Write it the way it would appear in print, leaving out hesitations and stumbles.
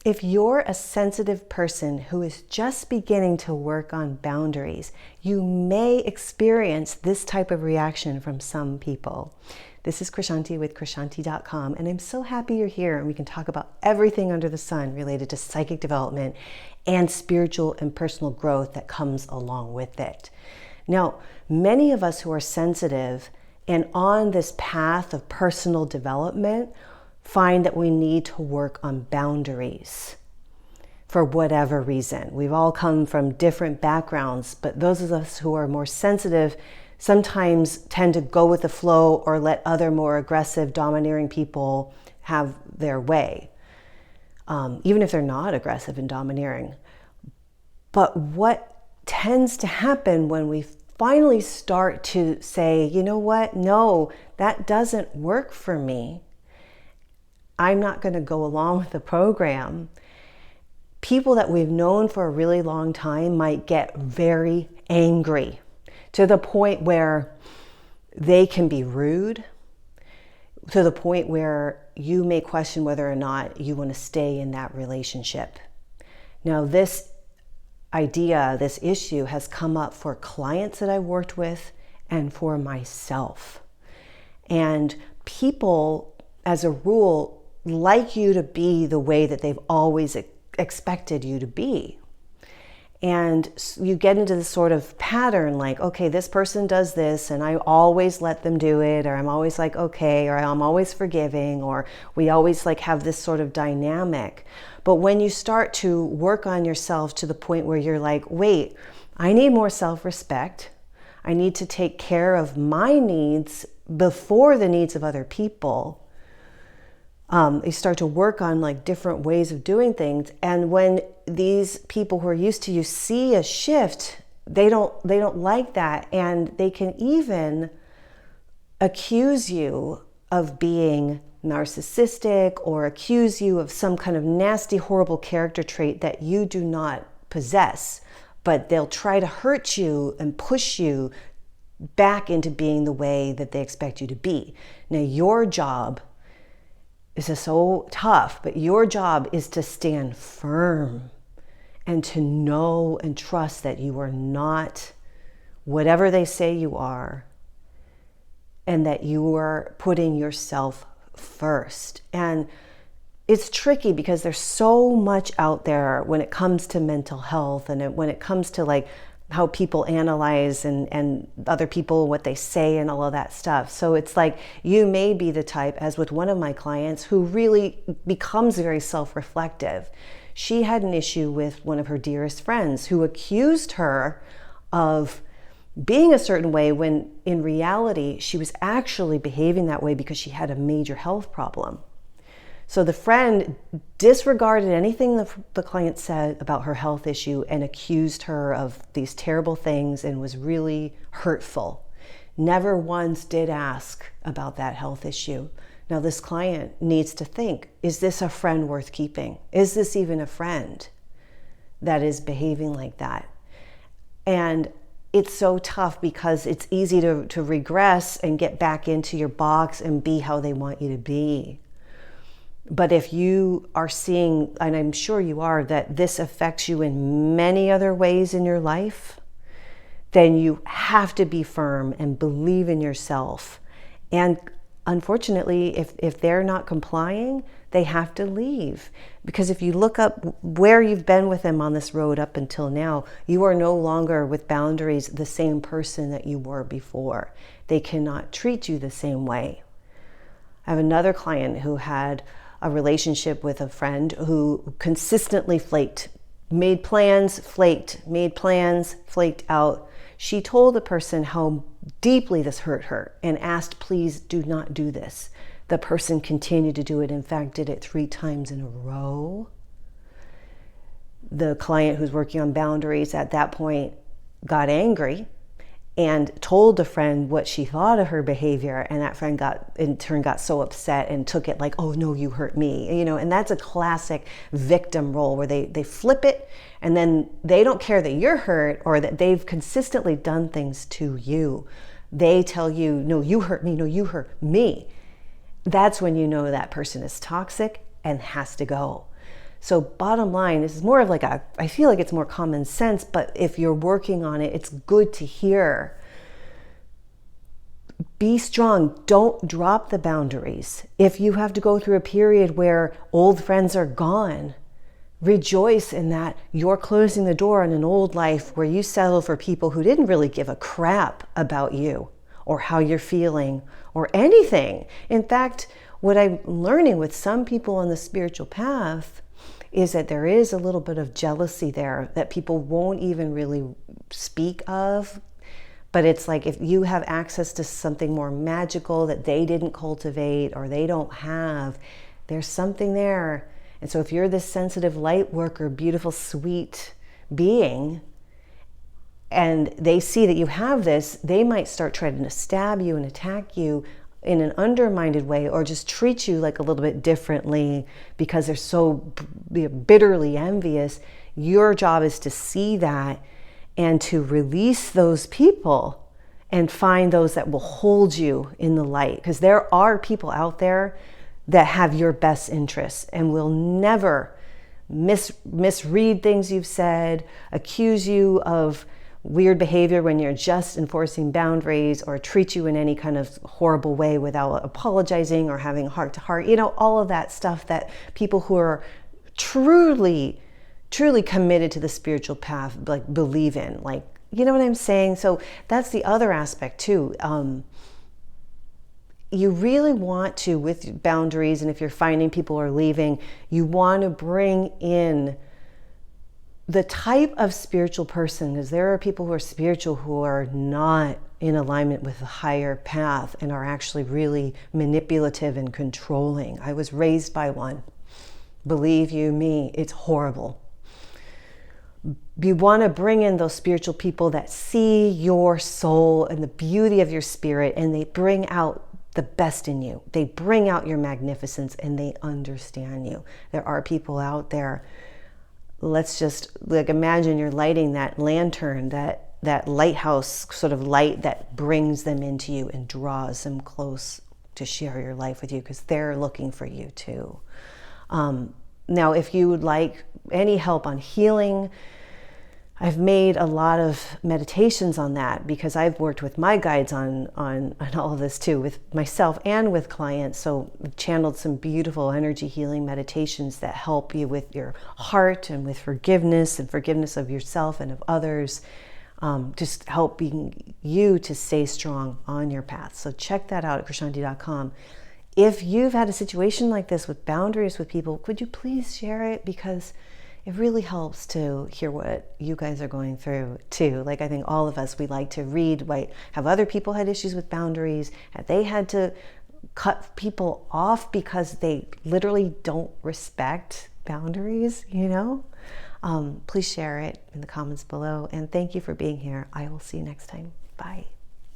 If you're a sensitive person who is just beginning to work on boundaries, you may experience this type of reaction from some people. This is Krishanti with Krishanti.com, and I'm so happy you're here and we can talk about everything under the sun related to psychic development and spiritual and personal growth that comes along with it. Now, many of us who are sensitive and on this path of personal development find that we need to work on boundaries for whatever reason. We've all come from different backgrounds, but those of us who are more sensitive sometimes tend to go with the flow or let other more aggressive, domineering people have their way, even if they're not aggressive and domineering. But what tends to happen when we finally start to say, you know what, no, that doesn't work for me, I'm not going to go along with the program, people that we've known for a really long time might get very angry to the point where they can be rude, to the point where you may question whether or not you want to stay in that relationship. Now, this idea, this issue has come up for clients that I've worked with and for myself. And people, as a rule, like you to be the way that they've always expected you to be. And you get into this sort of pattern like, okay, this person does this and I always let them do it, or I'm always like, okay, or I'm always forgiving, or we always like have this sort of dynamic. But when you start to work on yourself to the point where you're like, wait, I need more self-respect. I need to take care of my needs before the needs of other people. You start to work on like different ways of doing things, and when these people who are used to you see a shift, they don't like that, and they can even accuse you of being narcissistic or accuse you of some kind of nasty, horrible character trait that you do not possess, but they'll try to hurt you and push you back into being the way that they expect you to be. Now, your job, this is so tough, but your job is to stand firm and to know and trust that you are not whatever they say you are, and that you are putting yourself first. And it's tricky because there's so much out there when it comes to mental health, and when it comes to like how people analyze and other people, what they say and all of that stuff. So it's like you may be the type, as with one of my clients, who really becomes very self-reflective. She had an issue with one of her dearest friends who accused her of being a certain way when in reality she was actually behaving that way because she had a major health problem. So the friend disregarded anything the client said about her health issue and accused her of these terrible things and was really hurtful. Never once did ask about that health issue. Now this client needs to think, is this a friend worth keeping? Is this even a friend that is behaving like that? And it's so tough because it's easy to regress and get back into your box and be how they want you to be. But if you are seeing, and I'm sure you are, that this affects you in many other ways in your life, then you have to be firm and believe in yourself. And unfortunately, if they're not complying, they have to leave. Because if you look up where you've been with them on this road up until now, you are no longer with boundaries the same person that you were before. They cannot treat you the same way. I have another client who had a relationship with a friend who consistently flaked, made plans, flaked, made plans, flaked out. She told the person how deeply this hurt her and asked, please do not do this. The person continued to do it. In fact, did it 3 times in a row. The client who's working on boundaries at that point got angry and told a friend what she thought of her behavior, and that friend in turn got so upset and took it like, oh no, you hurt me, and that's a classic victim role where they flip it, and then they don't care that you're hurt or that they've consistently done things to you. They tell you, no, you hurt me, no, you hurt me. That's when you know that person is toxic and has to go. So bottom line, this is more of like I feel like it's more common sense, but if you're working on it, it's good to hear. Be strong. Don't drop the boundaries. If you have to go through a period where old friends are gone, rejoice in that you're closing the door on an old life where you settled for people who didn't really give a crap about you or how you're feeling or anything. In fact, what I'm learning with some people on the spiritual path is that there is a little bit of jealousy there that people won't even really speak of. But it's like if you have access to something more magical that they didn't cultivate or they don't have, there's something there. And so if you're this sensitive light worker, beautiful, sweet being, and they see that you have this, they might start trying to stab you and attack you in an undermined way, or just treat you like a little bit differently because they're so bitterly envious. Your job is to see that and to release those people and find those that will hold you in the light. Because there are people out there that have your best interests and will never misread things you've said, accuse you of weird behavior when you're just enforcing boundaries, or treat you in any kind of horrible way without apologizing or having heart to heart. All of that stuff that people who are truly committed to the spiritual path like believe in, you know what I'm saying? So that's the other aspect too. You really want to, with boundaries, and if you're finding people are leaving, you want to bring in the type of spiritual person, because there are people who are spiritual who are not in alignment with the higher path and are actually really manipulative and controlling. I was raised by one. Believe you me, it's horrible. You want to bring in those spiritual people that see your soul and the beauty of your spirit, and they bring out the best in you. They bring out your magnificence and they understand you. There are people out there. Let's just imagine you're lighting that lantern, that lighthouse sort of light that brings them into you and draws them close to share your life with you, because they're looking for you too. Now, if you would like any help on healing, I've made a lot of meditations on that, because I've worked with my guides on all of this too, with myself and with clients. So I've channeled some beautiful energy healing meditations that help you with your heart and with forgiveness and forgiveness of yourself and of others, just helping you to stay strong on your path. So check that out at krishanti.com. If you've had a situation like this with boundaries with people, could you please share it? Because it really helps to hear what you guys are going through too. I think all of us, we like to read, have other people had issues with boundaries? Have they had to cut people off because they literally don't respect boundaries, Please share it in the comments below. And thank you for being here. I will see you next time. Bye.